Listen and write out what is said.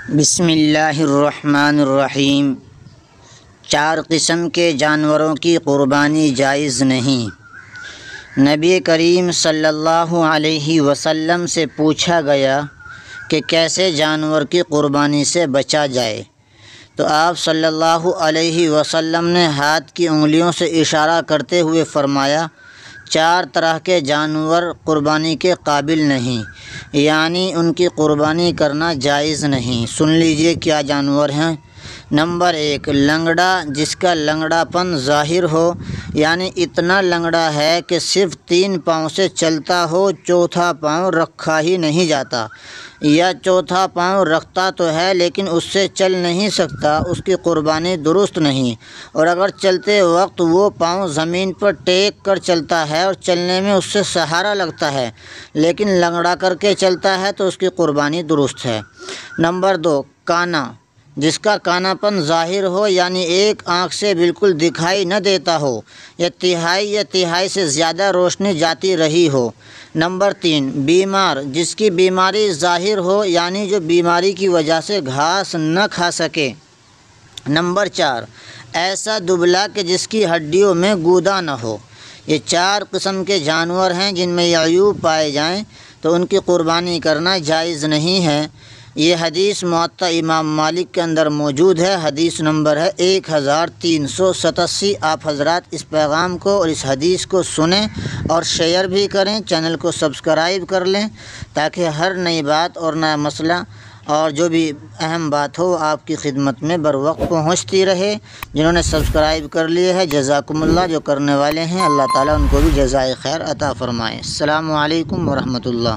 بسم اللہ الرحمن الرحیم۔ 4 قسم کے جانوروں کی قربانی جائز نہیں۔ نبی کریم صلی اللہ علیہ وسلم سے پوچھا گیا کہ کیسے جانور کی قربانی سے بچا جائے، تو آپ صلی اللہ علیہ وسلم نے ہاتھ کی انگلیوں سے اشارہ کرتے ہوئے فرمایا 4 طرح کے جانور قربانی کے قابل نہیں، یعنی ان کی قربانی کرنا جائز نہیں۔ سن لیجئے کیا جانور ہیں۔ نمبر 1، لنگڑا، جس کا لنگڑا پن ظاہر ہو، یعنی اتنا لنگڑا ہے کہ صرف 3 پاؤں سے چلتا ہو، چوتھا پاؤں رکھا ہی نہیں جاتا، یا چوتھا پاؤں رکھتا تو ہے لیکن اس سے چل نہیں سکتا، اس کی قربانی درست نہیں۔ اور اگر چلتے وقت وہ پاؤں زمین پر ٹیک کر چلتا ہے اور چلنے میں اس سے سہارا لگتا ہے لیکن لنگڑا کر کے چلتا ہے تو اس کی قربانی درست ہے۔ نمبر 2، کانا، جس کا کانا پن ظاہر ہو، یعنی ایک آنکھ سے بالکل دکھائی نہ دیتا ہو، یا تہائی سے زیادہ روشنی جاتی رہی ہو۔ نمبر 3، بیمار، جس کی بیماری ظاہر ہو، یعنی جو بیماری کی وجہ سے گھاس نہ کھا سکے۔ نمبر 4، ایسا دبلا کہ جس کی ہڈیوں میں گودا نہ ہو۔ یہ 4 قسم کے جانور ہیں جن میں یہ عیوب پائے جائیں تو ان کی قربانی کرنا جائز نہیں ہے۔ یہ حدیث موطا امام مالک کے اندر موجود ہے، حدیث نمبر ہے 1387۔ آپ حضرات اس پیغام کو اور اس حدیث کو سنیں اور شیئر بھی کریں، چینل کو سبسکرائب کر لیں تاکہ ہر نئی بات اور نیا مسئلہ اور جو بھی اہم بات ہو آپ کی خدمت میں بروقت پہنچتی رہے۔ جنہوں نے سبسکرائب کر لیے ہے جزاکم اللہ، جو کرنے والے ہیں اللہ تعالیٰ ان کو بھی جزائے خیر عطا فرمائے۔ السلام علیکم ورحمۃ اللہ۔